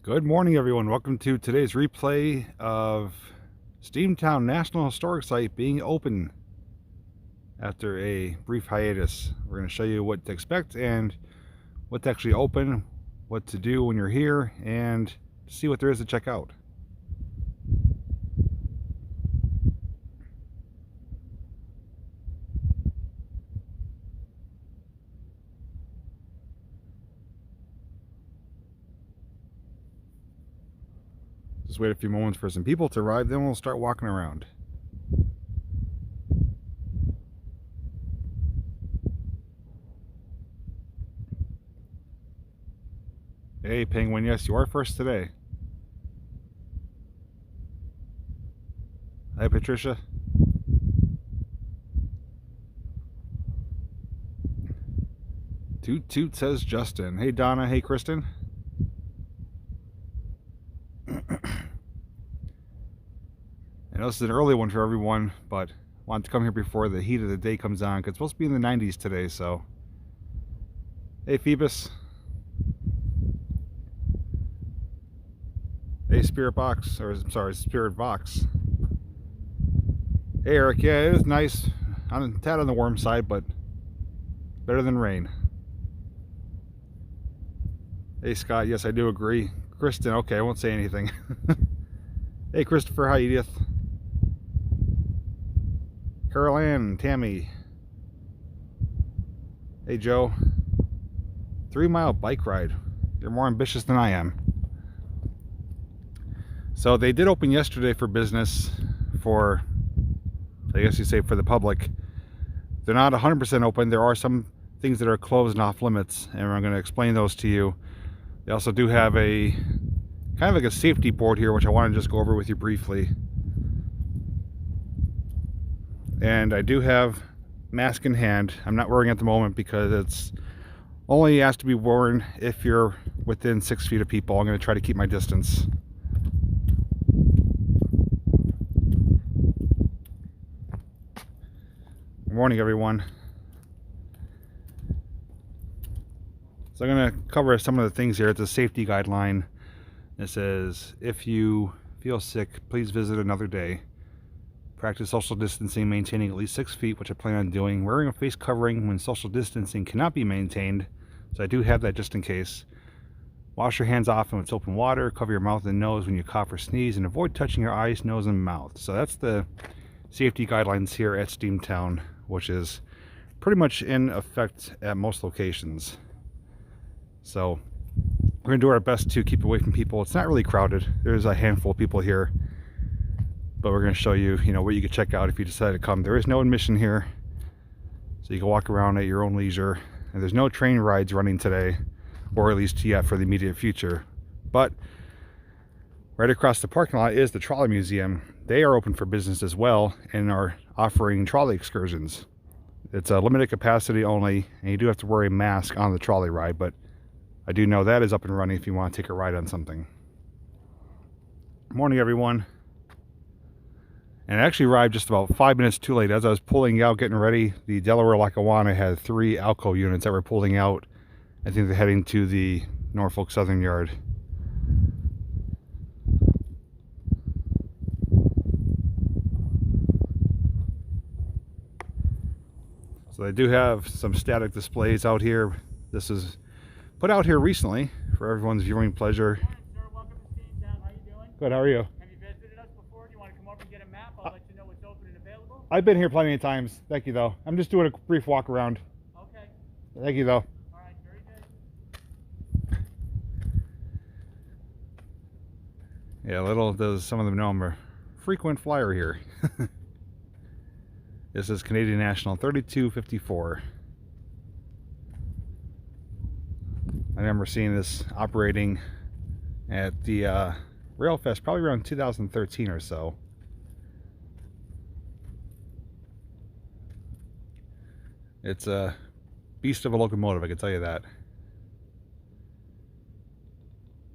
Good morning, everyone. Welcome to today's replay of Steamtown National Historic Site being open after a brief hiatus. We're going to show you what to expect and what to actually open, what to do when you're here, and see what there is to check out. Just wait a few moments for some people to arrive, then we'll start walking around. Hey, Penguin, yes, you are first today. Hi, Patricia. Toot toot, says Justin. Hey, Donna. Hey, Kristen. I know this is an early one for everyone, but I wanted to come here before the heat of the day comes on, because it's supposed to be in the 90s today, so. Hey, Phoebus. Hey, Spirit Box, or I'm sorry, Spirit Box. Hey, Eric. Yeah, it is nice. I'm a tad on the warm side, but better than rain. Hey, Scott. Yes, I do agree. Kristen. Okay, I won't say anything. Hey, Christopher. Hi, Edith. Carol Ann, Tammy. Hey, Joe. 3-mile bike ride. You're more ambitious than I am. So they did open yesterday for business, for, I guess you say, for the public. They're not 100% open. There are some things that are closed and off limits, and I'm going to explain those to you. They also do have a kind of like a safety board here, which I want to just go over with you briefly. And I do have mask in hand. I'm not wearing it at the moment because it's only asked to be worn if you're within 6 feet of people. I'm going to try to keep my distance. Good morning, everyone. So I'm going to cover some of the things here. It's a safety guideline. It says, if you feel sick, please visit another day. Practice social distancing, maintaining at least 6 feet, which I plan on doing. Wearing a face covering when social distancing cannot be maintained, so I do have that just in case. Wash your hands often with soap and water. Cover your mouth and nose when you cough or sneeze, and avoid touching your eyes, nose, and mouth. So that's the safety guidelines here at Steamtown, which is pretty much in effect at most locations. So we're going to do our best to keep away from people. It's not really crowded. There's a handful of people here. But we're going to show you, what you can check out if you decide to come. There is no admission here, so you can walk around at your own leisure. And there's no train rides running today, or at least yet for the immediate future. But right across the parking lot is the Trolley Museum. They are open for business as well and are offering trolley excursions. It's a limited capacity only, and you do have to wear a mask on the trolley ride, but I do know that is up and running if you want to take a ride on something. Morning, everyone. And I actually arrived just about 5 minutes too late. As I was pulling out, getting ready, the Delaware Lackawanna had 3 Alco units that were pulling out. I think they're heading to the Norfolk Southern Yard. So they do have some static displays out here. This is put out here recently for everyone's viewing pleasure. Morning, sir. Welcome to Steamtown. How you doing? Good, how are you? Have you visited us before? Do you want to come over and get a map? I'll let you know what's open and available. I've been here plenty of times. Thank you, though. I'm just doing a brief walk around. Okay. Thank you, though. All right. Very good. Yeah, little does some of them know I'm a frequent flyer here. This is Canadian National 3254. I remember seeing this operating at the Railfest probably around 2013 or so. It's a beast of a locomotive, I can tell you that.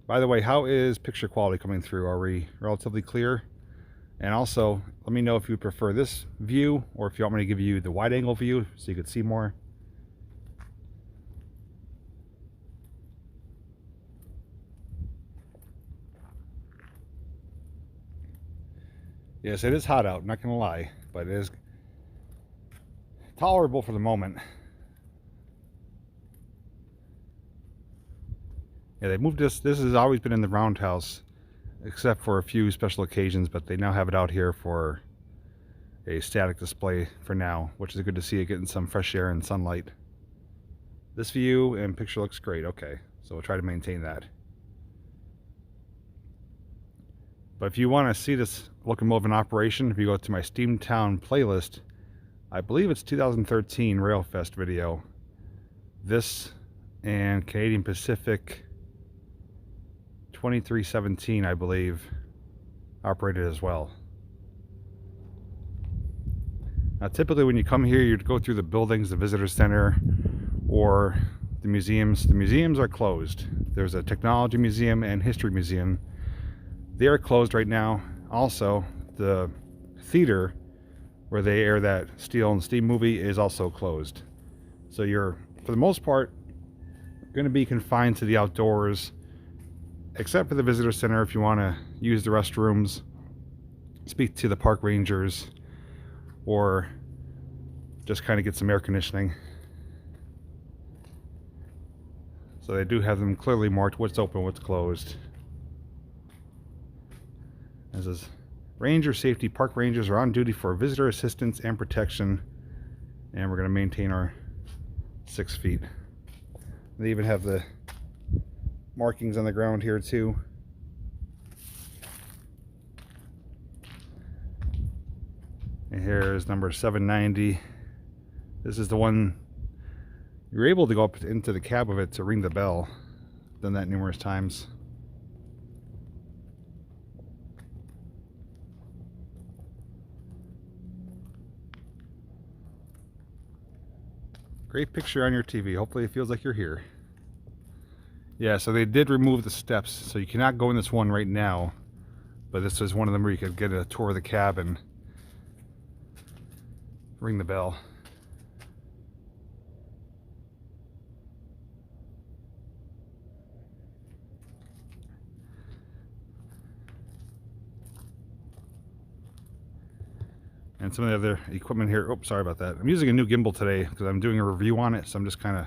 By the way, how is picture quality coming through? Are we relatively clear? And also, let me know if you prefer this view or if you want me to give you the wide angle view so you could see more. Yes, it is hot out, not gonna lie, but it is tolerable for the moment. Yeah, they moved this. This has always been in the Roundhouse, except for a few special occasions, but they now have it out here for a static display for now, which is good to see it getting some fresh air and sunlight. This view and picture looks great. Okay, so we'll try to maintain that. But if you want to see this locomotive in operation, if you go to my Steamtown playlist, I believe it's 2013 Railfest video. This and Canadian Pacific 2317, I believe, operated as well. Now, typically when you come here, you'd go through the buildings, the visitor center, or the museums. The museums are closed. There's a technology museum and history museum. They are closed right now. Also, the theater where they air that Steel and Steam movie is also closed. So you're, for the most part, going to be confined to the outdoors, except for the visitor center if you want to use the restrooms, speak to the park rangers, or just kind of get some air conditioning. So they do have them clearly marked what's open, what's closed. This is Ranger Safety. Park rangers are on duty for visitor assistance and protection, and we're going to maintain our 6 feet. They even have the markings on the ground here too. And here is number 790. This is the one you're able to go up into the cab of it to ring the bell. Done that numerous times. Great picture on your TV. Hopefully it feels like you're here. Yeah, so they did remove the steps, so you cannot go in this one right now. But this is one of them where you could get a tour of the cab and ring the bell. And some of the other equipment here. Oh, sorry about that. I'm using a new gimbal today because I'm doing a review on it, so I'm just kind of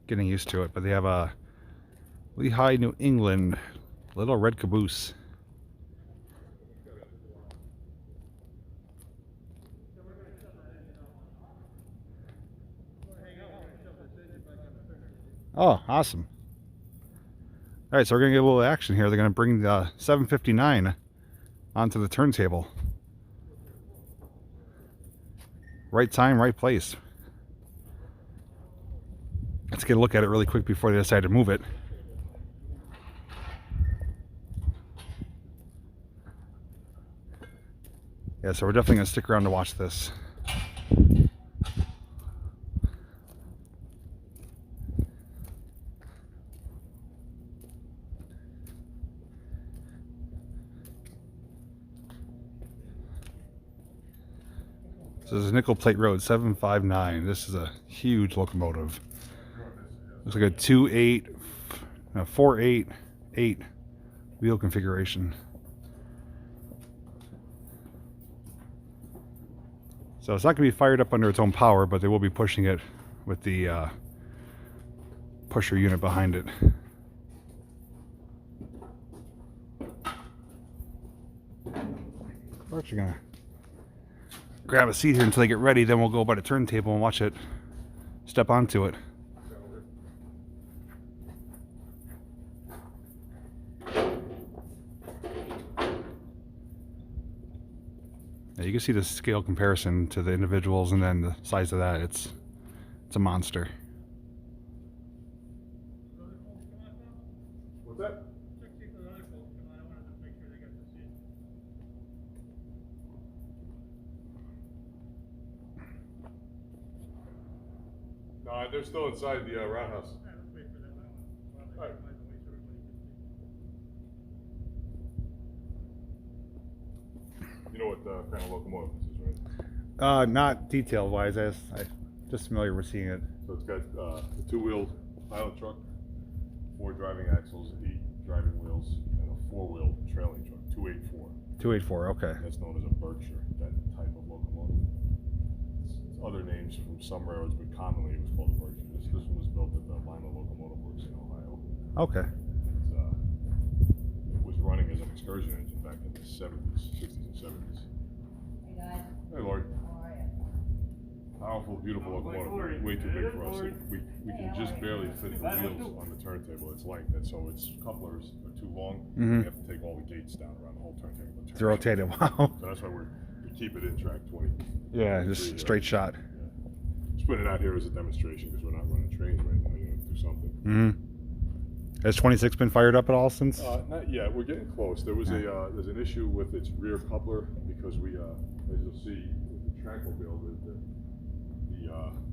getting used to it. But they have a Lehigh, New England little red caboose. Oh, awesome. All right, so we're going to get a little action here. They're going to bring the 759 onto the turntable. Right time, right place. Let's get a look at it really quick before they decide to move it. Yeah, so we're definitely going to stick around to watch this. So this is Nickel Plate Road 759. This is a huge locomotive. Looks like a 488 wheel configuration. So it's not going to be fired up under its own power, but they will be pushing it with the pusher unit behind it. We're actually going to grab a seat here until they get ready, then we'll go by the turntable and watch it step onto it. Yeah, you can see the scale comparison to the individuals and then the size of that. It's a monster. What's that? No, they're still inside the Roundhouse. All right. You know what kind of locomotive this is, right? Not detail wise, I'm just familiar with seeing it. So it's got a two-wheeled pilot truck, 4 driving axles, 8 driving wheels, and a 4-wheel trailing truck, 284. 284. Okay. That's known as a Berkshire, that type of locomotive. It's other names from some railroads, but commonly it was called a Berkshire. This one was built at the Lima Locomotive Works in Ohio. Okay. It was running as an excursion engine back in the 70s, 60s and 70s. Hey guys, Hey, Lord. how are you? Powerful, beautiful locomotive, way too big for us. We can just barely fit the wheels on the turntable. It's length, and so its couplers are too long. Mhm. We have to take all the gates down around the whole turntable. It's rotated. Wow. So that's why we keep it in track 20. Yeah, just straight shot. Yeah. Just putting it out here as a demonstration because we're not running trains right now. You know, do something. Has 26 been fired up at all since? Not yet. We're getting close. There's an issue with its rear coupler because we, as you'll see, with the Trackmobile, the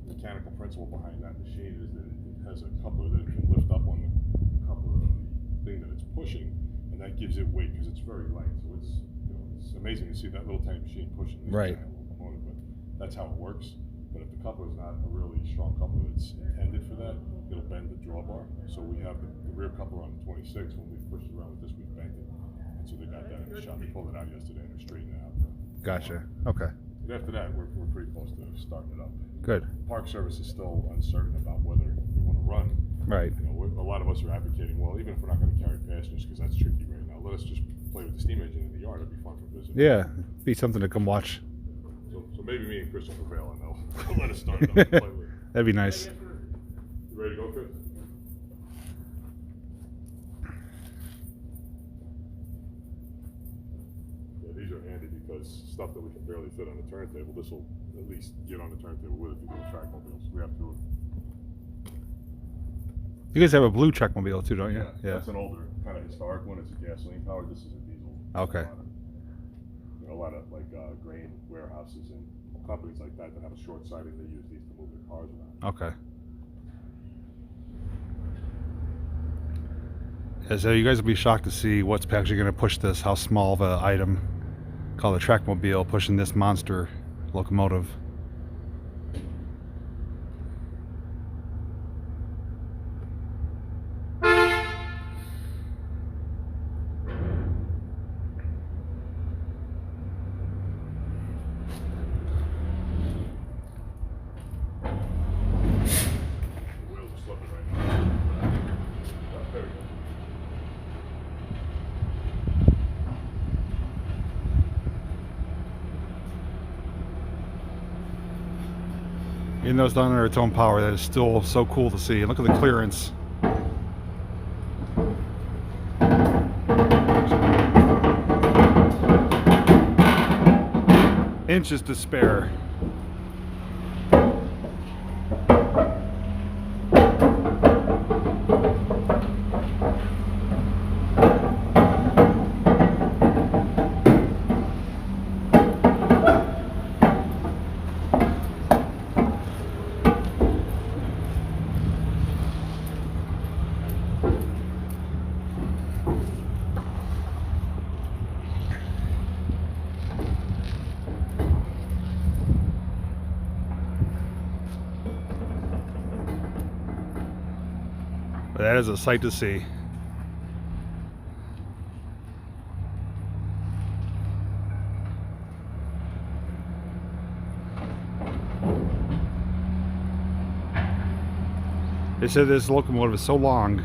mechanical principle behind that machine is that it has a coupler that it can lift up on the coupler of the thing that it's pushing, and that gives it weight because it's very light. So it's amazing to see that little tiny machine pushing this Right. giant locomotive, but that's how it works. But if the coupler is not a really strong coupler that's intended for that, it'll bend the drawbar. So we have the rear coupler on the 26. When we pushed it around with this, we bent it. And so they got that in the shop. They pulled it out yesterday and they're straightening it out. Gotcha. Okay. And after that, we're pretty close to starting it up. Good. Park Service is still uncertain about whether they want to run. Right. You know, a lot of us are advocating, well, even if we're not going to carry passengers, because that's tricky right now, let us just play with the steam engine in the yard. It'd be fun for visitors. Yeah. Be something to come watch. So maybe me and Chris will prevail and they'll let us start it up and play with it. That'd be nice. You ready to go, Chris? Yeah, these are handy because stuff that we can barely fit on the turntable, this will at least get on the turntable with it if you do Trackmobiles. We have to. You guys have a blue Trackmobile too, don't you? Yeah. That's an older, kind of historic one. It's a gasoline powered. This is a diesel. Okay. A lot of like grain warehouses and companies like that have a short siding. They use these to move their cars around. Okay. Yeah, so you guys will be shocked to see what's actually going to push this, how small of an item called a Trackmobile pushing this monster locomotive. The wheels are slipping right now. There we go. Even though it's not under its own power, that is still so cool to see. Look at the clearance. Inches to spare. But that is a sight to see. They said this locomotive is so long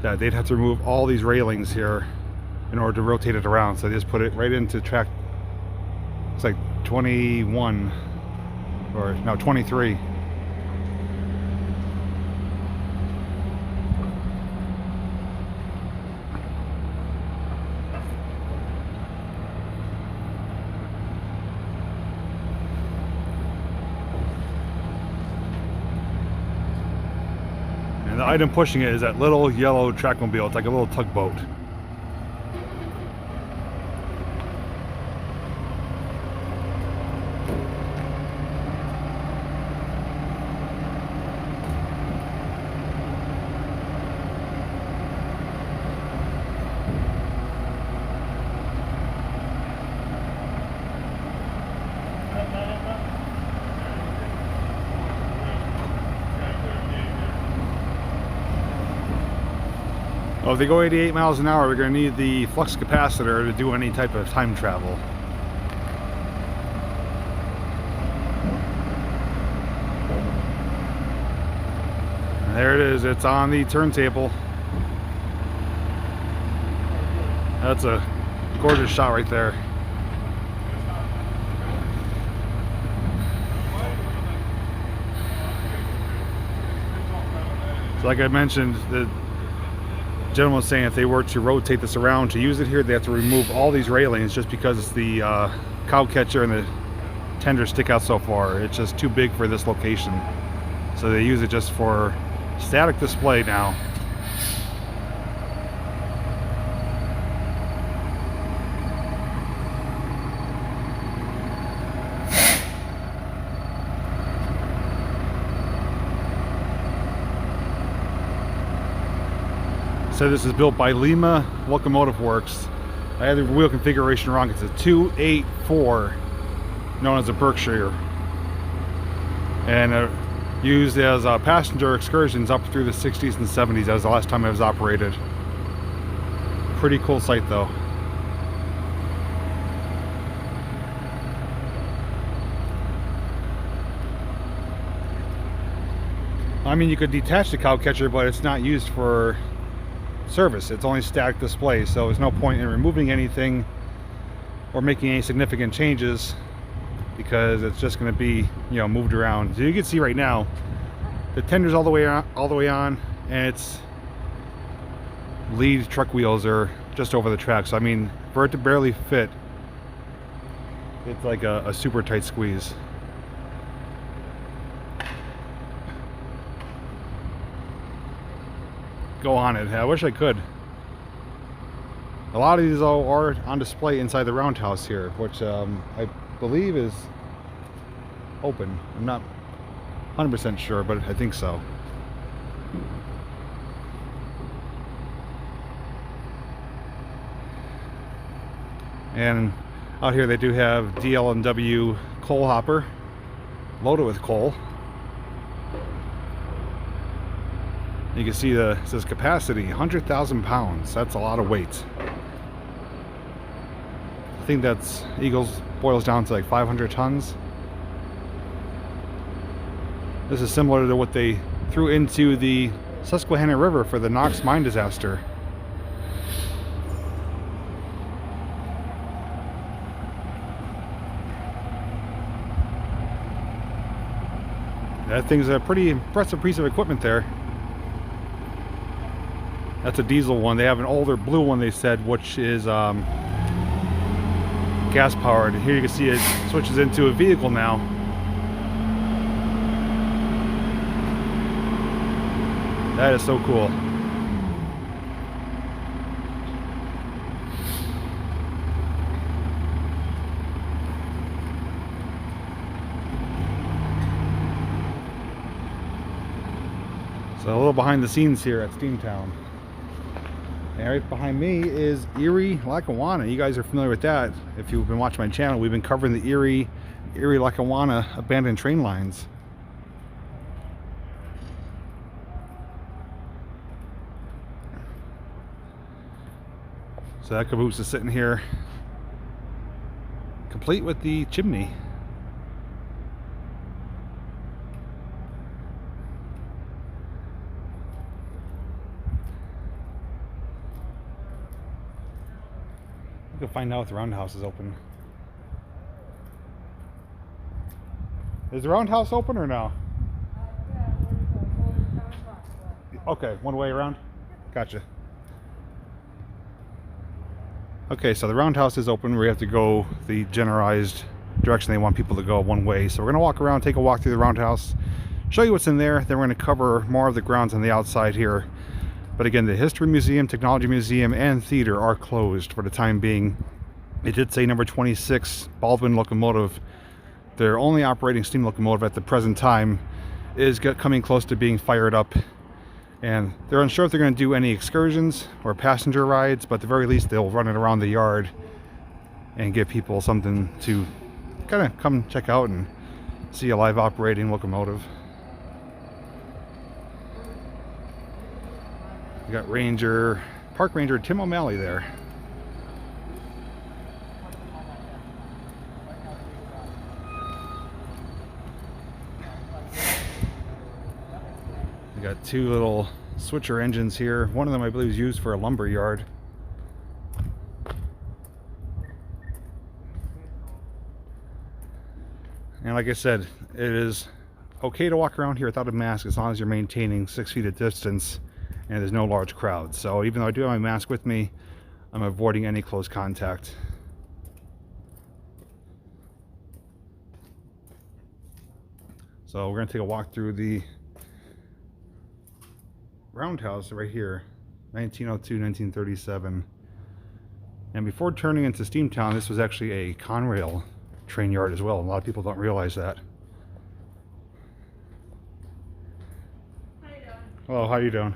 that they'd have to remove all these railings here in order to rotate it around. So they just put it right into track, it's like 21, or no, 23. And the item pushing it is that little yellow Trackmobile. It's like a little tugboat. Well, if they go 88 miles an hour, we're going to need the flux capacitor to do any type of time travel. And there it is, it's on the turntable. That's a gorgeous shot right there. So like I mentioned, the gentleman was saying if they were to rotate this around to use it here, they have to remove all these railings just because the cow catcher and the tender stick out so far. It's just too big for this location. So they use it just for static display now. So this is built by Lima Locomotive Works. I had the wheel configuration wrong. It's a 284, known as a Berkshire, and used as passenger excursions up through the 60s and 70s. That was the last time it was operated. Pretty cool site though. I mean, you could detach the cow catcher, but it's not used for service. It's only static display, so there's no point in removing anything or making any significant changes because it's just going to be, you know, moved around. So you can see right now the tender's all the way on, and its lead truck wheels are just over the track. So I mean, for it to barely fit, it's like a super tight squeeze. Go on it. I wish I could. A lot of these though are on display inside the Roundhouse here, which I believe is open. I'm not 100% sure, but I think so. And out here they do have DL&W coal hopper loaded with coal. You can see it says capacity 100,000 pounds. That's a lot of weight. I think that's Eagles boils down to like 500 tons. This is similar to what they threw into the Susquehanna River for the Knox mine disaster. That thing's a pretty impressive piece of equipment there. That's a diesel one. They have an older blue one, they said, which is gas powered. Here you can see it switches into a vehicle now. That is so cool. So a little behind the scenes here at Steamtown. And right behind me is Erie, Lackawanna. You guys are familiar with that. If you've been watching my channel, we've been covering the Erie, Lackawanna abandoned train lines. So that caboose is sitting here, complete with the chimney. We can find out if the Roundhouse is open. Is the Roundhouse open or no? Okay, one way around? Gotcha. Okay, so the Roundhouse is open. We have to go the generalized direction they want people to go, one way. So we're going to walk around, take a walk through the Roundhouse, show you what's in there. Then we're going to cover more of the grounds on the outside here. But again, the History Museum, Technology Museum, and Theater are closed for the time being. It did say number 26, Baldwin Locomotive. Their only operating steam locomotive at the present time is coming close to being fired up. And they're unsure if they're going to do any excursions or passenger rides, but at the very least they'll run it around the yard and give people something to kind of come check out and see a live operating locomotive. You got Ranger, Park Ranger Tim O'Malley there. We got two little switcher engines here. One of them I believe is used for a lumber yard. And like I said, it is okay to walk around here without a mask as long as you're maintaining 6 feet of distance and there's no large crowds. So even though I do have my mask with me, I'm avoiding any close contact. So we're going to take a walk through the Roundhouse right here, 1902, 1937. And before turning into Steamtown, this was actually a Conrail train yard as well. A lot of people don't realize that. How you doing? Hello, how you doing?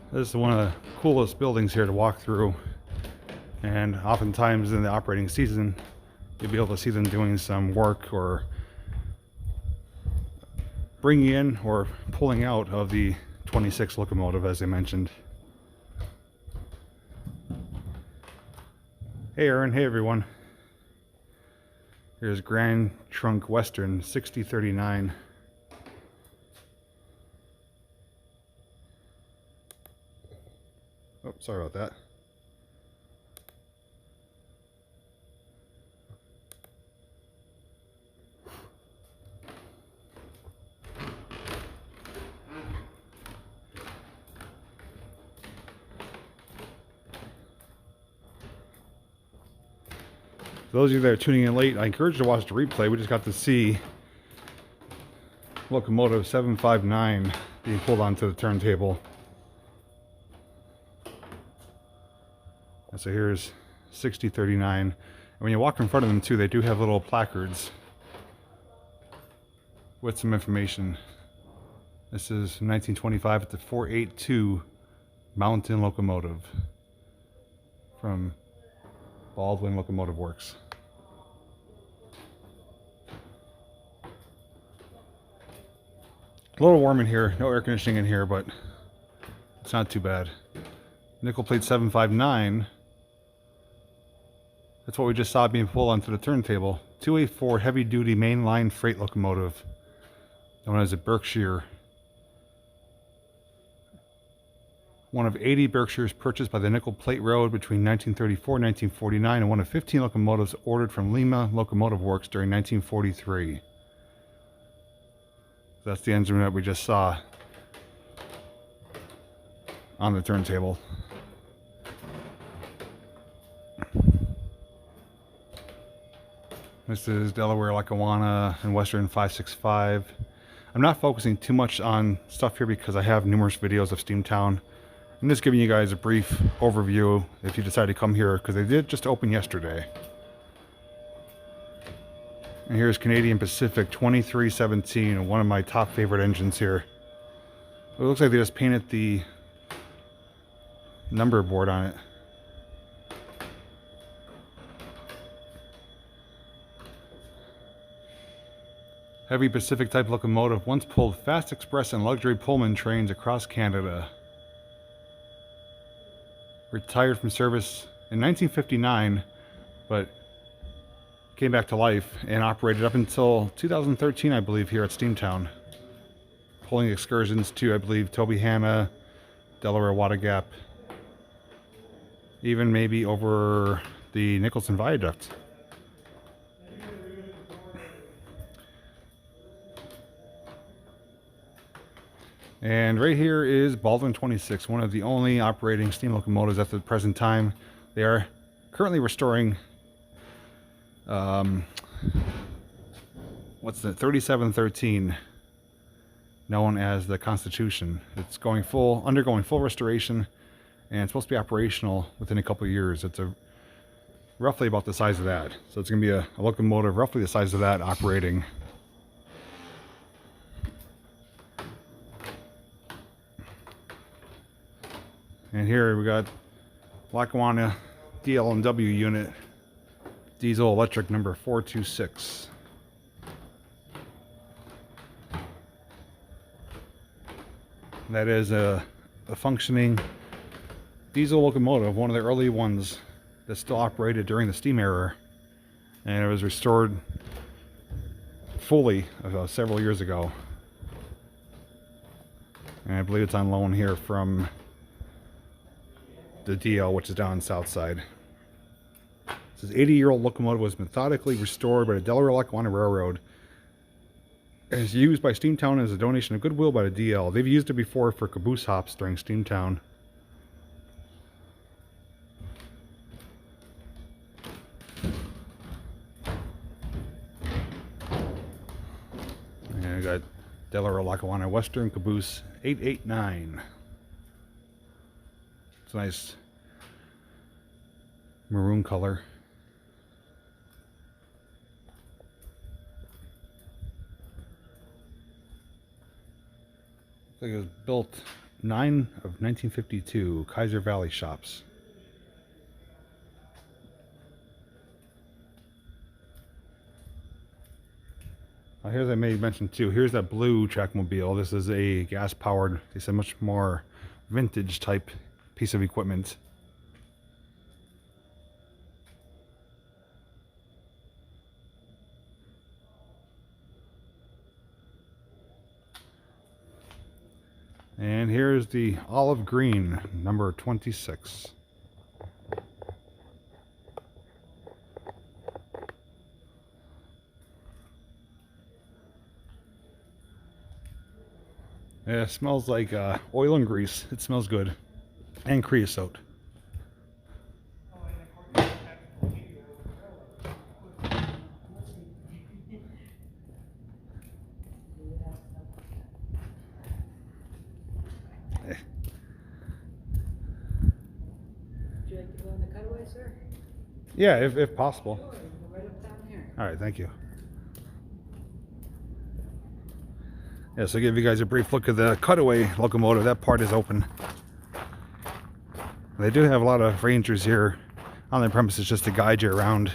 This is one of the coolest buildings here to walk through, and oftentimes in the operating season you'll be able to see them doing some work or bringing in or pulling out of the 26 locomotive, as I mentioned. Hey Aaron, hey everyone. Here's Grand Trunk Western 6039. Oh, sorry about that. For those of you that are tuning in late, I encourage you to watch the replay. We just got to see Locomotive 759 being pulled onto the turntable. And so here's 6039. And when you walk in front of them too, they do have little placards with some information. This is from 1925 at the 482 Mountain Locomotive from Baldwin Locomotive Works. A little warm in here, no air conditioning in here, but it's not too bad. Nickel plate 759. That's what we just saw being pulled onto the turntable. 284 heavy duty mainline freight locomotive, known as a Berkshire. One of 80 Berkshires purchased by the Nickel Plate Road between 1934 and 1949, and one of 15 locomotives ordered from Lima Locomotive Works during 1943. That's the engine that we just saw on the turntable. This is Delaware Lackawanna and Western 565. I'm not focusing too much on stuff here because I have numerous videos of Steamtown. I'm just giving you guys a brief overview if you decide to come here, because they did just open yesterday. And here's Canadian Pacific 2317, one of my top favorite engines here. It looks like they just painted the number board on it. Heavy Pacific type locomotive once pulled fast express and luxury Pullman trains across Canada. Retired from service in 1959, but came back to life and operated up until 2013, I believe, here at Steamtown. Pulling excursions to, I believe, Tobyhanna, Delaware Water Gap, even maybe over the Nicholson Viaduct. And right here is Baldwin 26, one of the only operating steam locomotives at the present time. They are currently restoring what's the 3713, known as the Constitution. It's undergoing full restoration, and it's supposed to be operational within a couple of years. It's roughly about the size of that. So it's going to be a locomotive roughly the size of that operating. And here we got Lackawanna DL&W unit, diesel electric number 426. That is a functioning diesel locomotive, one of the early ones that still operated during the steam era, and it was restored fully several years ago. And I believe it's on loan here from the DL, which is down on the south side. It says 80-year-old locomotive was methodically restored by the Delaware Lackawanna Railroad. It is used by Steamtown as a donation of goodwill by the DL. They've used it before for caboose hops during Steamtown. And I got Delaware Lackawanna Western Caboose 889. It's a nice maroon color. Looks like it was built 9 of 1952, Kaiser Valley shops. Here's I may mention too, here's that blue trackmobile. This is a gas powered, it's a much more vintage type piece of equipment. And here's the olive green number 26. Yeah, it smells like oil and grease. It smells good. And creosote. Would you like to go on the Cutaway, sir? Yeah, if possible. Sure, you can go right up down here. All right, thank you. Yeah, so I'll give you guys a brief look at the Cutaway locomotive. That part is open. They do have a lot of rangers here on their premises just to guide you around.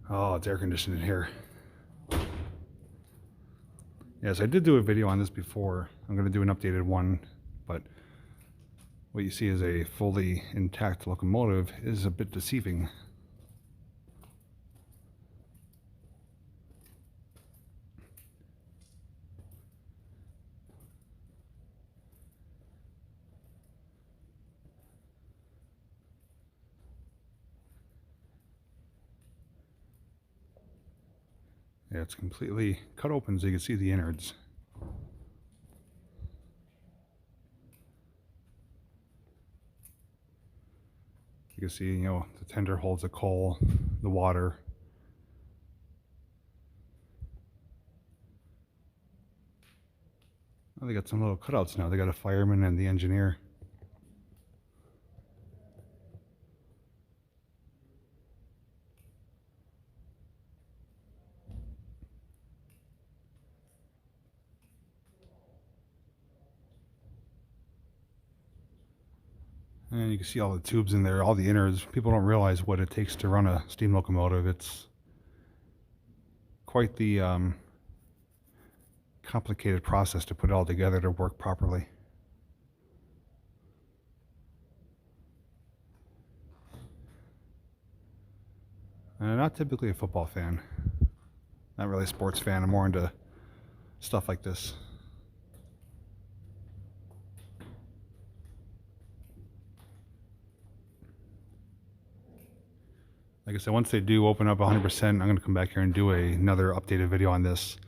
Oh, it's air conditioned in here. Yes, I did do a video on this before. I'm going to do an updated one, but what you see as a fully intact locomotive is a bit deceiving. Yeah, it's completely cut open so you can see the innards. You can see, you know, the tender holds the coal, the water. Oh, they got some little cutouts now. They got a fireman and the engineer. And you can see all the tubes in there, all the innards. People don't realize what it takes to run a steam locomotive. It's quite the complicated process to put it all together to work properly. Not typically a football fan. Not really a sports fan. I'm more into stuff like this. Like I said, once they do open up 100%, I'm going to come back here and do another updated video on this.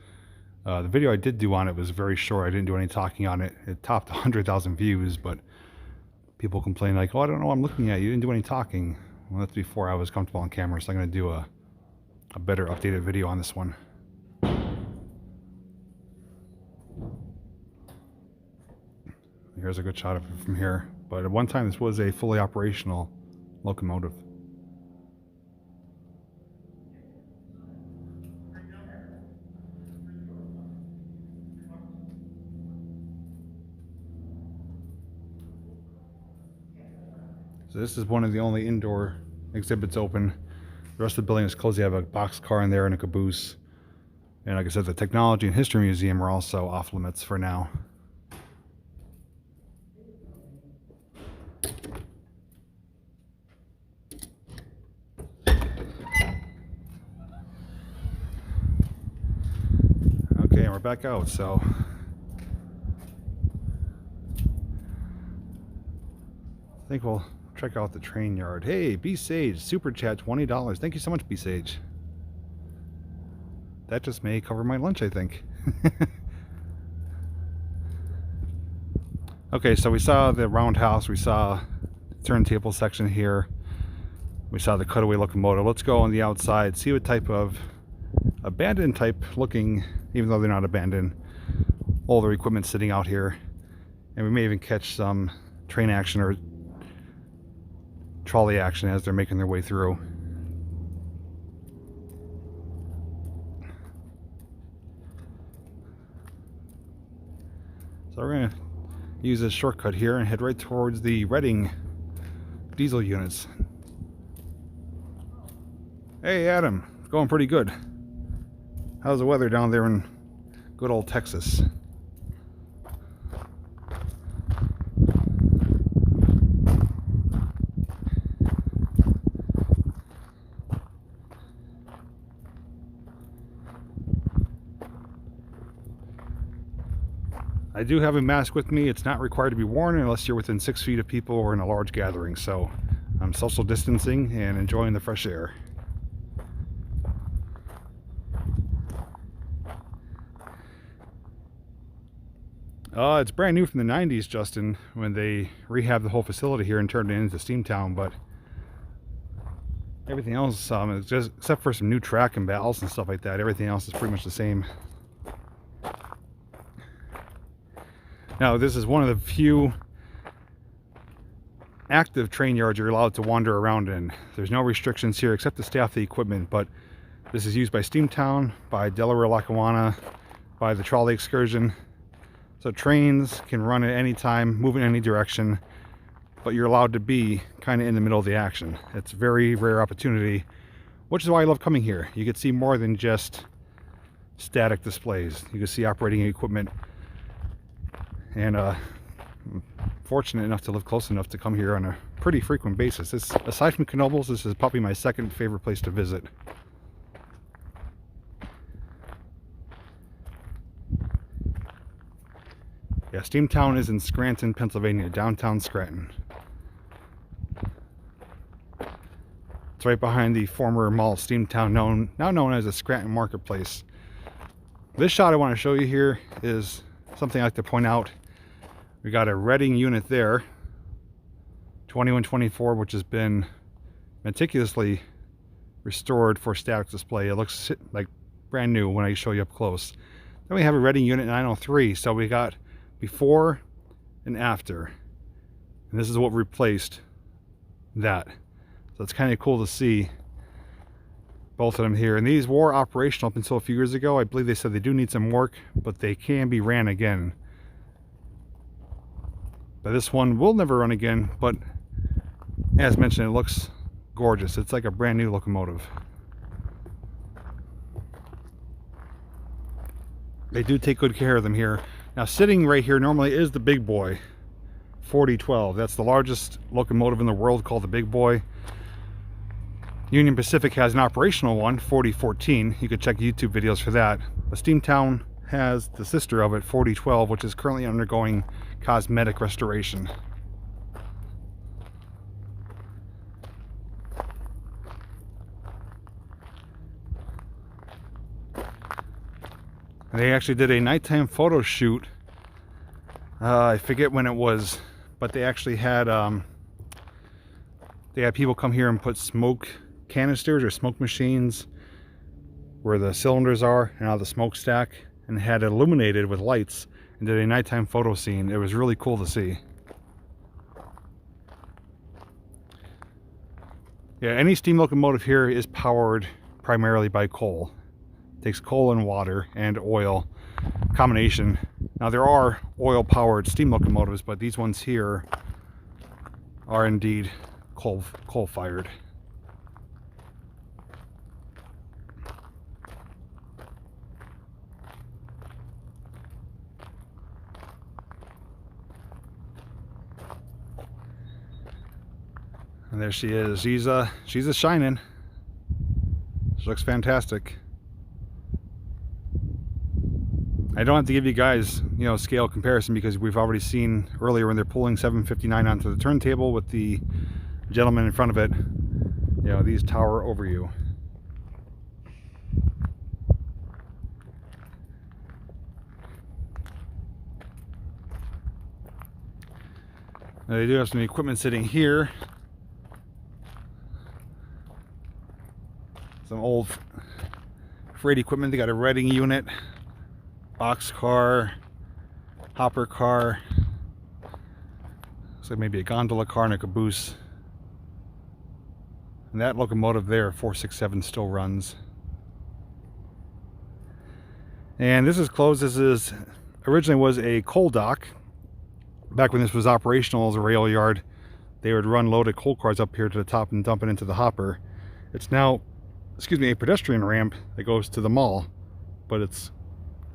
The video I did do on it was very short. I didn't do any talking on it. It topped 100,000 views, but people complain like, oh, I don't know what I'm looking at. You didn't do any talking. Well, that's before I was comfortable on camera, so I'm going to do a better updated video on this one. Here's a good shot of it from here. But at one time, this was a fully operational locomotive. So this is one of the only indoor exhibits open. The rest of the building is closed. They have a box car in there and a caboose. And like I said, the Technology and History Museum are also off limits for now. Okay, and we're back out, so I think we'll check out the train yard. Hey, B Sage, super chat, $20. Thank you so much, B Sage. That just may cover my lunch, I think. Okay, so we saw the Roundhouse, we saw the Turntable section here, we saw the Cutaway locomotive. Let's go on the outside, see what type of abandoned type looking, even though they're not abandoned, older equipment sitting out here. And we may even catch some train action or trolley action as they're making their way through. So we're going to use this shortcut here and head right towards the Reading diesel units. Hey Adam, it's going pretty good. How's the weather down there in good old Texas? I do have a mask with me. It's not required to be worn unless you're within 6 feet of people or in a large gathering. So I'm social distancing and enjoying the fresh air. It's brand new from the 90s, Justin, when they rehabbed the whole facility here and turned it into Steamtown, but everything else, is just, except for some new track and valves and stuff like that, everything else is pretty much the same. Now, this is one of the few active train yards you're allowed to wander around in. There's no restrictions here except to staff the equipment, but this is used by Steamtown, by Delaware Lackawanna, by the trolley excursion. So trains can run at any time, move in any direction, but you're allowed to be kind of in the middle of the action. It's a very rare opportunity, which is why I love coming here. You can see more than just static displays. You can see operating equipment. And I'm fortunate enough to live close enough to come here on a pretty frequent basis. Aside from Cabooses, this is probably my second favorite place to visit. Yeah, Steamtown is in Scranton, Pennsylvania, downtown Scranton. It's right behind the former mall Steamtown, now known as the Scranton Marketplace. This shot I want to show you here is something I like to point out. We got a Reading unit there, 2124, which has been meticulously restored for static display. It looks like brand new when I show you up close. Then we have a Reading unit 903, so we got before and after, and this is what replaced that. So it's kind of cool to see both of them here, and these were operational up until a few years ago. I believe they said they do need some work, but they can be ran again. But this one will never run again, but as mentioned, it looks gorgeous. It's like a brand new locomotive. They do take good care of them here. Now, sitting right here normally is the big boy, 4012. That's the largest locomotive in the world, called the big boy. Union Pacific has an operational one, 4014. You could check YouTube videos for that. But Steamtown has the sister of it, 4012, which is currently undergoing cosmetic restoration. They actually did a nighttime photo shoot. I forget when it was, but they actually had people come here and put smoke canisters or smoke machines where the cylinders are and out of the smokestack, and had it illuminated with lights and did a nighttime photo scene. It was really cool to see. Yeah, any steam locomotive here is powered primarily by coal. It takes coal and water and oil combination. Now, there are oil powered steam locomotives, but these ones here are indeed coal fired. And there she is. She's a shining. She looks fantastic. I don't have to give you guys, you know, scale comparison because we've already seen earlier when they're pulling 759 onto the turntable with the gentleman in front of it. You know, these tower over you. Now they do have some equipment sitting here. Some old freight equipment. They got a Reading unit, box car, hopper car. Looks like maybe a gondola car and a caboose. And that locomotive there, 467, still runs. And this is closed. This is originally was a coal dock. Back when this was operational as a rail yard, they would run loaded coal cars up here to the top and dump it into the hopper. It's now, excuse me, a pedestrian ramp that goes to the mall, but it's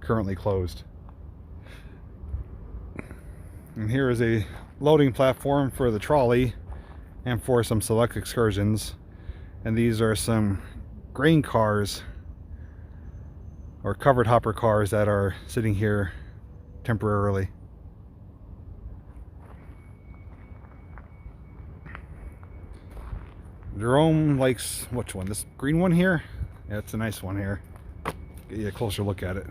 currently closed. And here is a loading platform for the trolley and for some select excursions. And these are some grain cars or covered hopper cars that are sitting here temporarily. Jerome likes which one? This green one here? Yeah, it's a nice one here. Get you a closer look at it.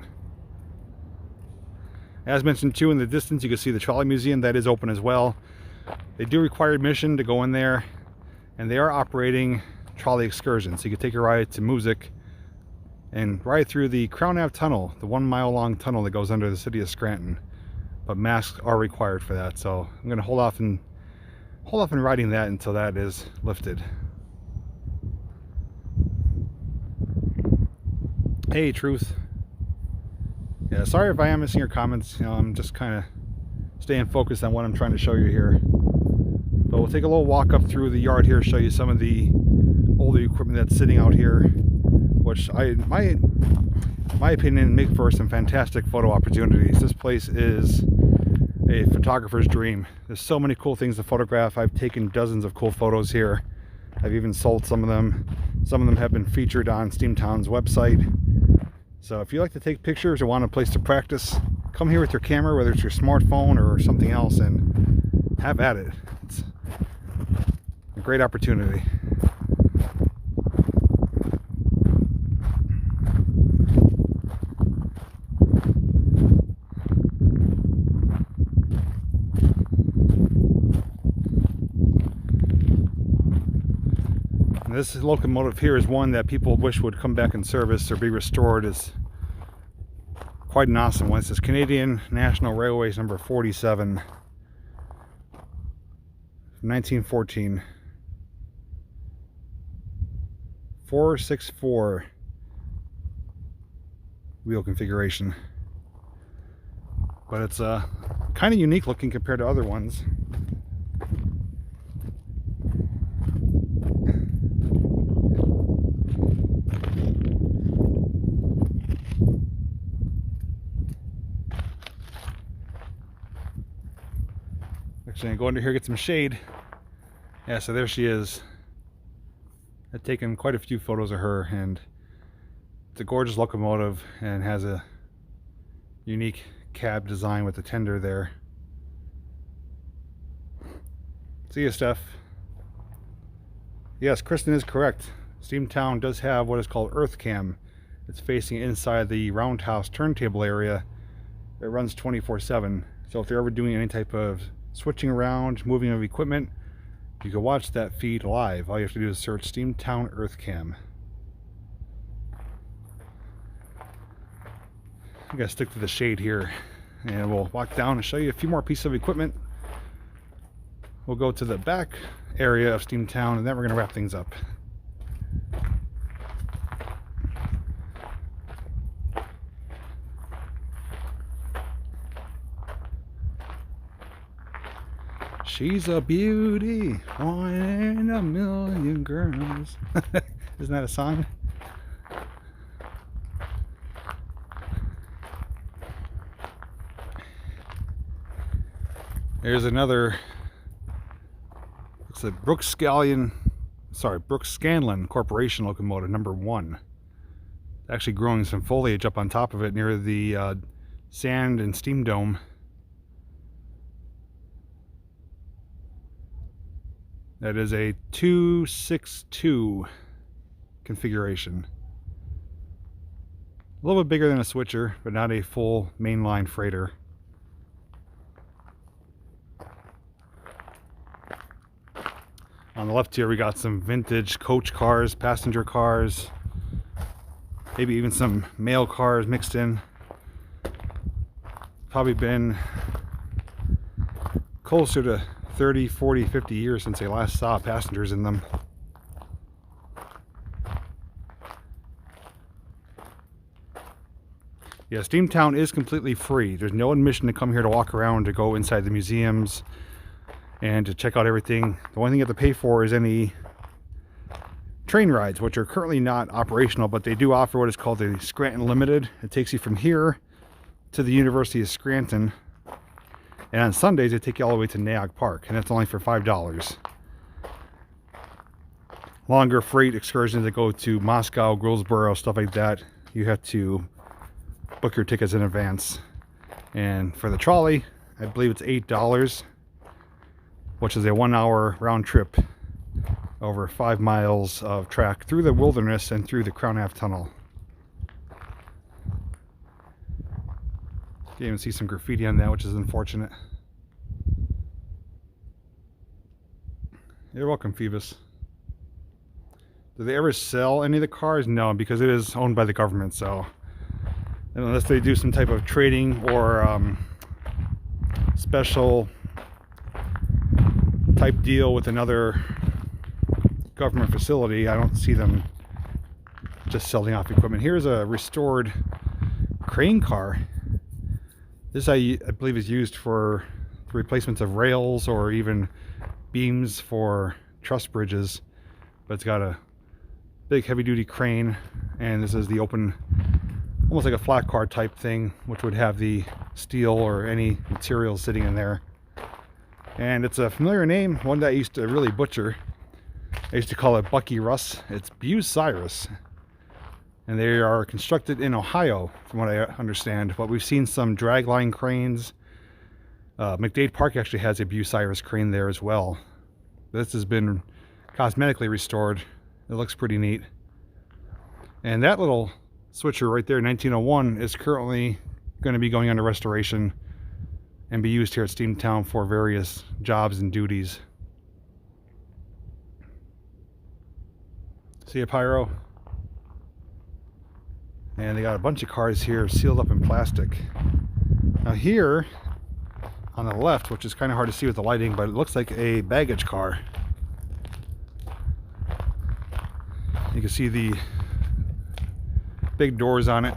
As mentioned too, in the distance you can see the trolley museum that is open as well. They do require admission to go in there, and they are operating trolley excursions. So you can take a ride to Music and ride through the Crown Ave tunnel, the 1 mile long tunnel that goes under the city of Scranton. But masks are required for that, so I'm going to hold off on riding that until that is lifted. Hey, Truth. Yeah, sorry if I am missing your comments. You know, I'm just kind of staying focused on what I'm trying to show you here. But we'll take a little walk up through the yard here, show you some of the older equipment that's sitting out here, which my opinion, make for some fantastic photo opportunities. This place is a photographer's dream. There's so many cool things to photograph. I've taken dozens of cool photos here. I've even sold some of them. Some of them have been featured on Steamtown's website. So if you like to take pictures or want a place to practice, come here with your camera, whether it's your smartphone or something else, and have at it. It's a great opportunity. This locomotive here is one that people wish would come back in service or be restored. It's quite an awesome one. It says Canadian National Railways number 47, 1914. 464 wheel configuration. But it's kind of unique looking compared to other ones. Actually, I'm going to go under here get some shade. Yeah, so there she is. I've taken quite a few photos of her, and it's a gorgeous locomotive and has a unique cab design with the tender there. See ya, Steph. Yes, Kristen is correct. Steamtown does have what is called Earth Cam. It's facing inside the Roundhouse turntable area. It runs 24/7. So if you're ever doing any type of switching around, moving of equipment, you can watch that feed live. All you have to do is search Steamtown Earth Cam. I'm gonna stick to the shade here, and we'll walk down and show you a few more pieces of equipment. We'll go to the back area of Steamtown, and then we're gonna wrap things up. She's a beauty, one in a million girls. Isn't that a song? There's another. It's a Brooks Scanlon Corporation locomotive, number 1. Actually growing some foliage up on top of it near the sand and steam dome. That is a 262 configuration. A little bit bigger than a switcher, but not a full mainline freighter. On the left here we got some vintage coach cars, passenger cars, maybe even some mail cars mixed in. Probably been closer to 30, 40, 50 years since they last saw passengers in them. Yeah, Steamtown is completely free. There's no admission to come here to walk around, to go inside the museums, and to check out everything. The only thing you have to pay for is any train rides, which are currently not operational, but they do offer what is called the Scranton Limited. It takes you from here to the University of Scranton, and on Sundays they take you all the way to Nyack Park, and that's only for $5. Longer freight excursions that go to Moscow, Goldsboro, stuff like that, you have to book your tickets in advance. And for the trolley, I believe it's $8, which is a 1-hour round trip over 5 miles of track through the wilderness and through the Crown Ave Tunnel. You can even see some graffiti on that, which is unfortunate. You're welcome, Phoebus. Do they ever sell any of the cars? No, because it is owned by the government, so unless they do some type of trading or special type deal with another government facility, I don't see them just selling off equipment. Here's a restored crane car. This I believe is used for the replacements of rails or even beams for truss bridges, but it's got a big heavy-duty crane, and this is the open, almost like a flat car type thing, which would have the steel or any material sitting in there. And it's a familiar name, one that I used to really butcher. I used to call it Bucky Russ. It's Bucyrus, and they are constructed in Ohio, from what I understand. But we've seen some dragline cranes. McDade Park actually has a Bucyrus crane there as well. This has been cosmetically restored. It looks pretty neat. And that little switcher right there, 1901, is currently going to be going under restoration and be used here at Steamtown for various jobs and duties. See a pyro? And they got a bunch of cars here sealed up in plastic. Now here on the left, which is kind of hard to see with the lighting, but it looks like a baggage car. You can see the big doors on it,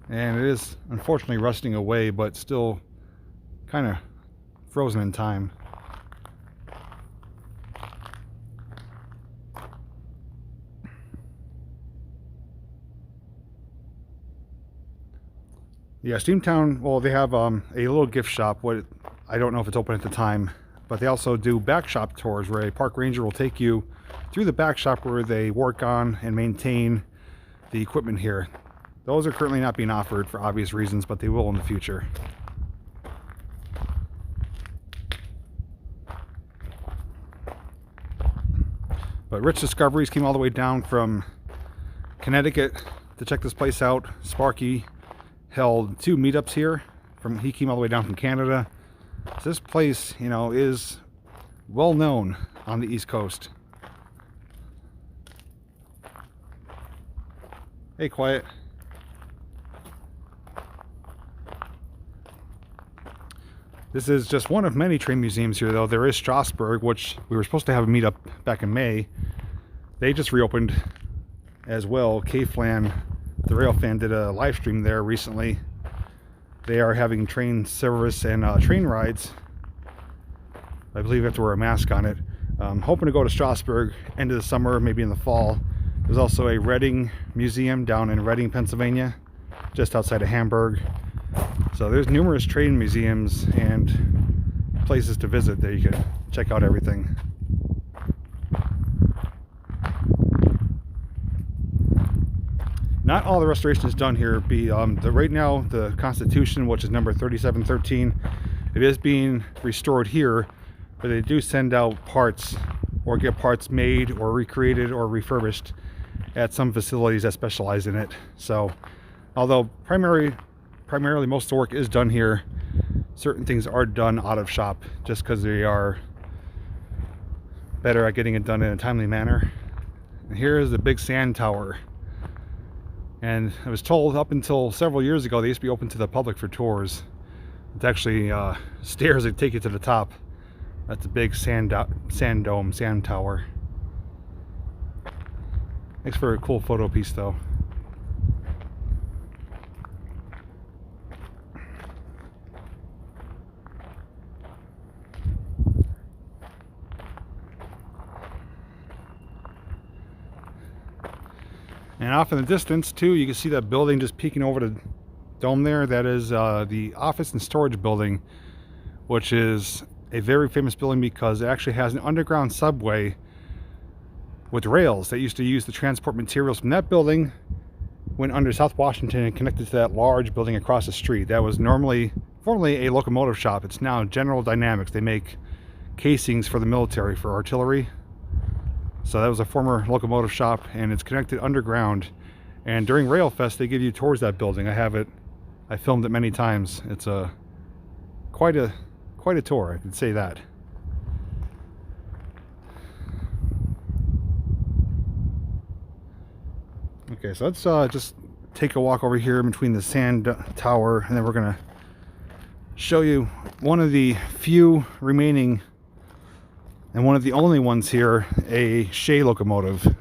and it is unfortunately rusting away, but still kind of frozen in time. Yeah, Steamtown, well, they have a little gift shop. What, I don't know if it's open at the time, but they also do back shop tours where a park ranger will take you through the back shop where they work on and maintain the equipment here. Those are currently not being offered for obvious reasons, but they will in the future. But Rich Discoveries came all the way down from Connecticut to check this place out. Sparky held 2 meetups here. He came all the way down from Canada. So this place, you know, is well known on the East Coast. Hey, quiet. This is just one of many train museums here, though. There is Strasbourg, which we were supposed to have a meetup back in May. They just reopened as well. K-Flan, the rail fan, did a live stream there recently. They are having train service and train rides I believe you have to wear a mask on it. Hoping to go to Strasbourg end of the summer, maybe in the fall. There's also a Reading Museum down in Reading, Pennsylvania, just outside of Hamburg. So there's numerous train museums and places to visit that you could check out everything. Not all the restoration is done here. Right now, the Constitution, which is number 3713, it is being restored here, but they do send out parts or get parts made or recreated or refurbished at some facilities that specialize in it. So, although primarily most of the work is done here, certain things are done out of shop just because they are better at getting it done in a timely manner. And here is the big sand tower. And I was told up until several years ago they used to be open to the public for tours. It's actually stairs that take you to the top. That's a big sand tower. Makes for a cool photo piece though. And off in the distance too, you can see that building just peeking over the dome there. That is the office and storage building, which is a very famous building because it actually has an underground subway with rails that used to use to transport materials from that building, went under South Washington and connected to that large building across the street. That was formerly a locomotive shop. It's now General Dynamics. They make casings for the military, for artillery. So that was a former locomotive shop, and it's connected underground. And during Railfest, they give you tours of that building. I filmed it many times. It's quite a tour, I can say that. Okay, so let's just take a walk over here between the sand tower, and then we're gonna show you one of the few remaining and one of the only ones here, a Shay locomotive,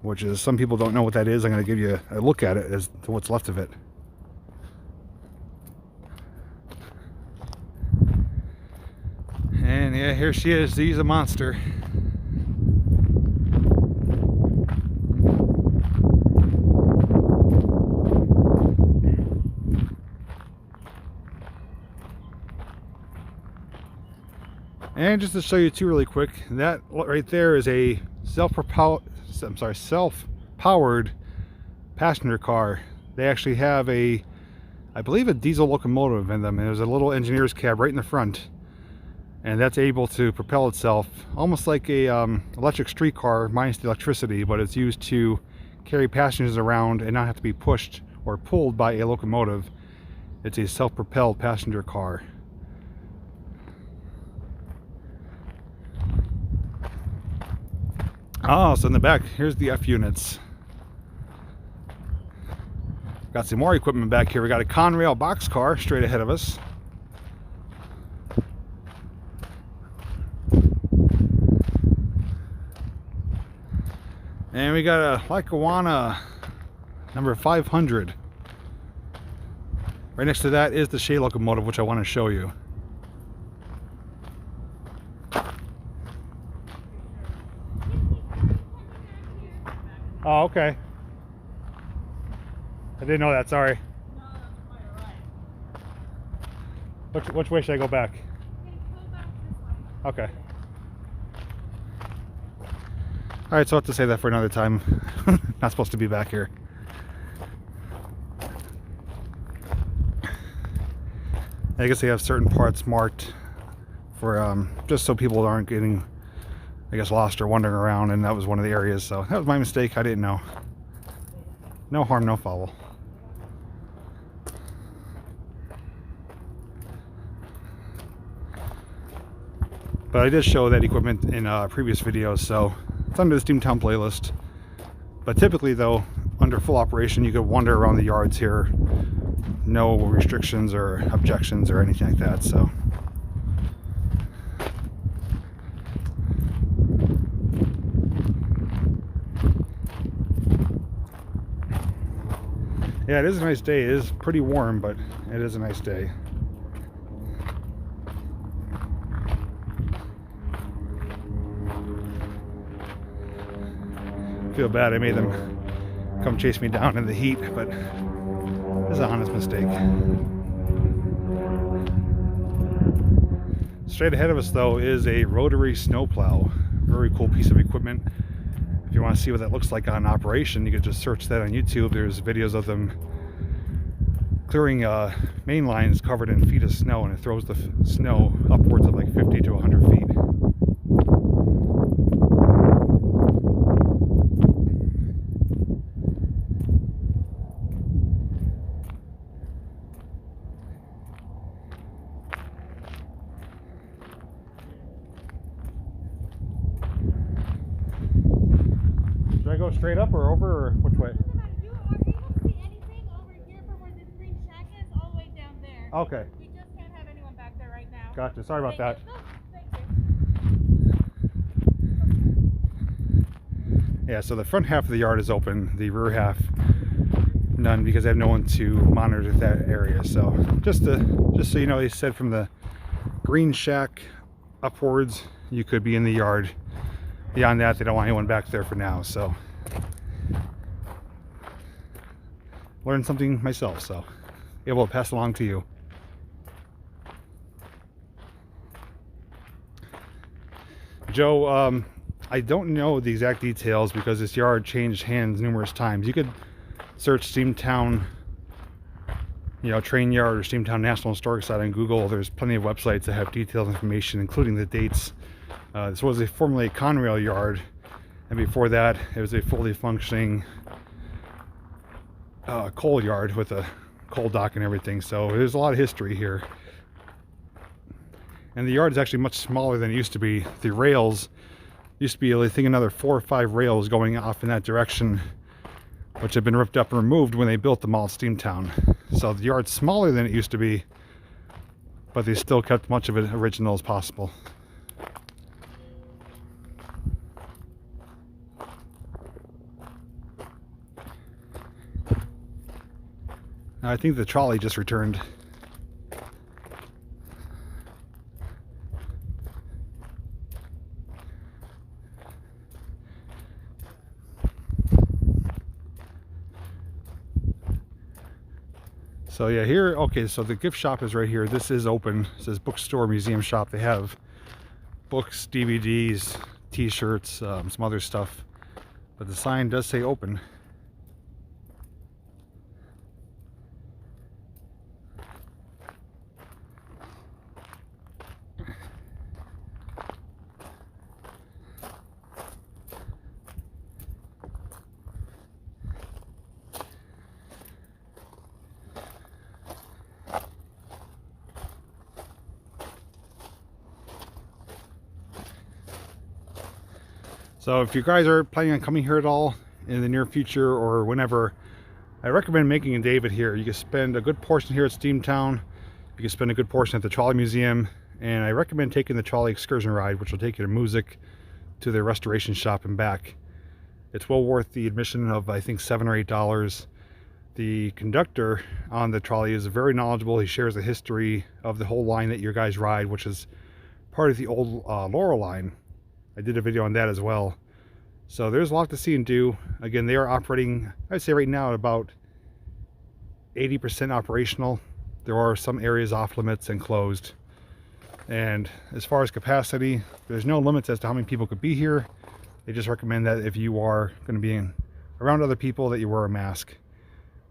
which is, some people don't know what that is. I'm going to give you a look at it as to what's left of it. And yeah, here she is. She's a monster. And just to show you too really quick, that right there is a self-powered passenger car. They actually have I believe a diesel locomotive in them, and there's a little engineer's cab right in the front, and that's able to propel itself almost like a electric streetcar minus the electricity, but it's used to carry passengers around and not have to be pushed or pulled by a locomotive. It's a self-propelled passenger car. Oh, so in the back, here's the F units. Got some more equipment back here. We got a Conrail boxcar straight ahead of us. And we got a Lackawanna number 500. Right next to that is the Shay locomotive, which I want to show you. Oh, okay. I didn't know that, sorry. No, that's quite alright. Which way should I go back? Go back this way. Okay. Alright, so I'll have to say that for another time. Not supposed to be back here. I guess they have certain parts marked for just so people aren't getting, I guess, lost or wandering around, and that was one of the areas, so that was my mistake. I didn't know. No harm, no foul. But I did show that equipment in previous videos, so it's under the Steamtown playlist. But typically though, under full operation, you could wander around the yards here. No restrictions or objections or anything like that, so. Yeah, it is a nice day. It is pretty warm, but it is a nice day. feel bad I made them come chase me down in the heat, but it's an honest mistake. Straight ahead of us though is a rotary snowplow. Very cool piece of equipment. If you want to see what that looks like on operation, you can just search that on YouTube. There's videos of them clearing main lines covered in feet of snow, and it throws the snow upwards of like 50 to 100 feet. Should I go straight up or over, or which way? You are able to see anything over here from where this green shack is, all the way down there. Okay. We just can't have anyone back there right now. Gotcha. Sorry about that. No, thank you. Yeah, so the front half of the yard is open. The rear half, none, because I have no one to monitor that area. So just so you know, they said from the green shack upwards, you could be in the yard. Beyond that, they don't want anyone back there for now. So learned something myself, so able to pass along to you. Joe, I don't know the exact details because this yard changed hands numerous times. You could search Steamtown, train yard or Steamtown National Historic Site on Google. There's plenty of websites that have detailed information, including the dates. This was formerly a Conrail yard, and before that it was a fully functioning coal yard with a coal dock and everything. So there's a lot of history here, and the yard is actually much smaller than it used to be. The rails used to be, I think, another 4 or 5 rails going off in that direction, which have been ripped up and removed when they built the mall at Steamtown. So the yard's smaller than it used to be, but they still kept much of it original as possible. I think the trolley just returned. So yeah, here, okay, so the gift shop is right here. This is open. It says bookstore, museum shop. They have books, DVDs, t-shirts, some other stuff, but the sign does say open. So if you guys are planning on coming here at all in the near future or whenever, I recommend making a day of it here. You can spend a good portion here at Steamtown. You can spend a good portion at the Trolley Museum. And I recommend taking the trolley excursion ride, which will take you to Music, to the restoration shop and back. It's well worth the admission of, I think, $7 or $8. The conductor on the trolley is very knowledgeable. He shares the history of the whole line that your guys ride, which is part of the old Laurel line. I did a video on that as well. So there's a lot to see and do. Again, they are operating, I'd say right now, at about 80% operational. There are some areas off limits and closed. And as far as capacity, there's no limits as to how many people could be here. They just recommend that if you are going to be around other people, that you wear a mask.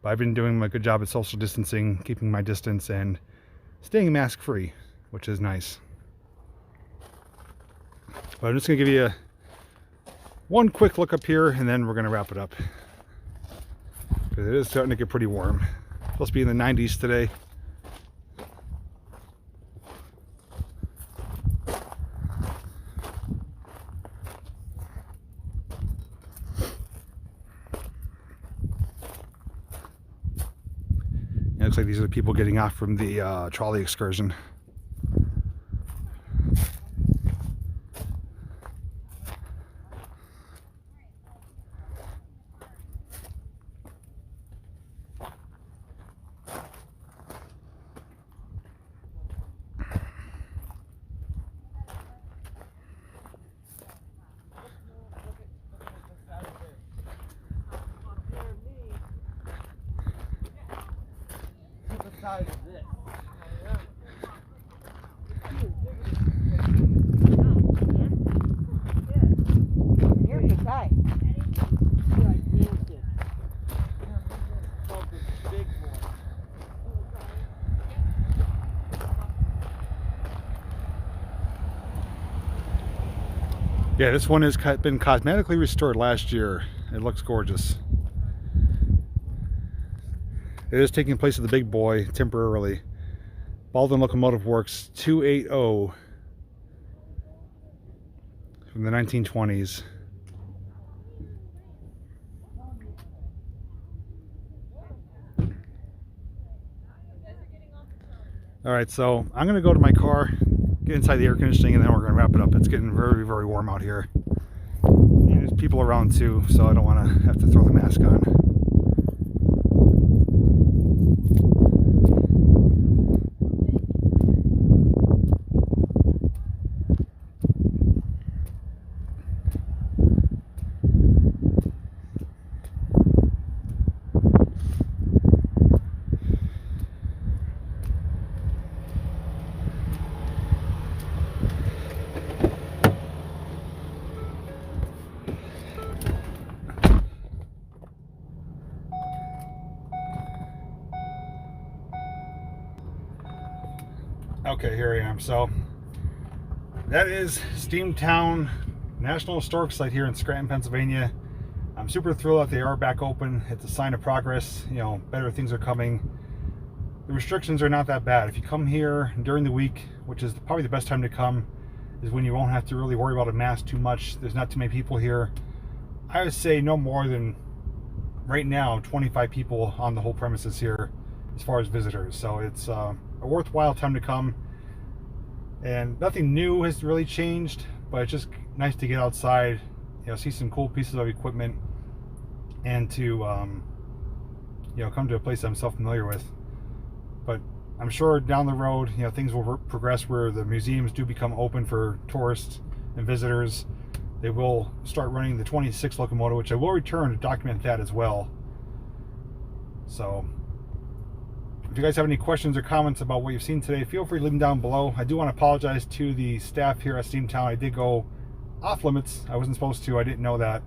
But I've been doing a good job at social distancing, keeping my distance, and staying mask free, which is nice. But I'm just going to give you one quick look up here, and then we're going to wrap it up. Because it is starting to get pretty warm. It's supposed to be in the 90s today. It looks like these are the people getting off from the trolley excursion. size of this. Here's the guy. Gigantic. Called the big boy. Yeah, this one has been cosmetically restored last year. It looks gorgeous. It is taking place at the big boy temporarily. Baldwin Locomotive Works 280 from the 1920s. Alright, so I'm going to go to my car, get inside the air conditioning, and then we're going to wrap it up. It's getting very, very warm out here. And there's people around too, so I don't want to have to throw the mask on. Okay, here I am. So that is Steamtown National Historic Site here in Scranton, Pennsylvania. I'm super thrilled that they are back open. It's a sign of progress. You know, better things are coming. The restrictions are not that bad. If you come here during the week, which is probably the best time to come, is when you won't have to really worry about a mask too much. There's not too many people here. I would say no more than, right now, 25 people on the whole premises here as far as visitors. So it's a worthwhile time to come. And nothing new has really changed, but it's just nice to get outside, you know, see some cool pieces of equipment, and to you know, come to a place I'm so familiar with. But I'm sure down the road, you know, things will progress where the museums do become open for tourists and visitors. They will start running the 26 locomotive, which I will return to document that as well. So if you guys have any questions or comments about what you've seen today, feel free to leave them down below. I do want to apologize to the staff here at Steamtown. I did go off limits. I wasn't supposed to. I didn't know that.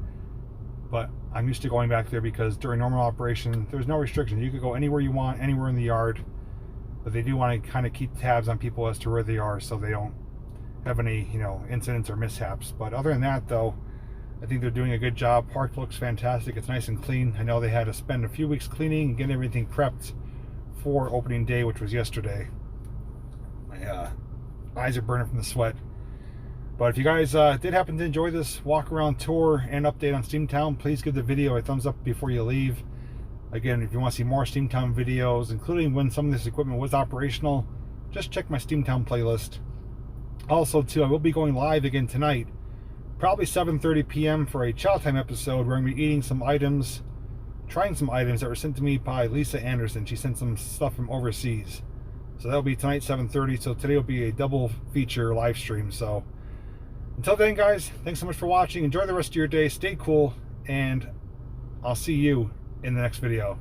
But I'm used to going back there because during normal operation, there's no restriction. You could go anywhere you want, anywhere in the yard. But they do want to kind of keep tabs on people as to where they are so they don't have any, you know, incidents or mishaps. But other than that, though, I think they're doing a good job. Park looks fantastic. It's nice and clean. I know they had to spend a few weeks cleaning and getting everything prepped for opening day, which was yesterday. My eyes are burning from the sweat. But if you guys did happen to enjoy this walk around tour and update on Steamtown, please give the video a thumbs up before you leave. Again, if you want to see more Steamtown videos, including when some of this equipment was operational, just check my Steamtown playlist. Also too, I will be going live again tonight, probably 7:30 p.m. for a Chow Time episode where I'm going to be eating some items, trying some items that were sent to me by Lisa Anderson. She sent some stuff from overseas. So that'll be tonight, 7:30. So today will be a double feature live stream. So until then, guys, thanks so much for watching. Enjoy the rest of your day. Stay cool, and I'll see you in the next video.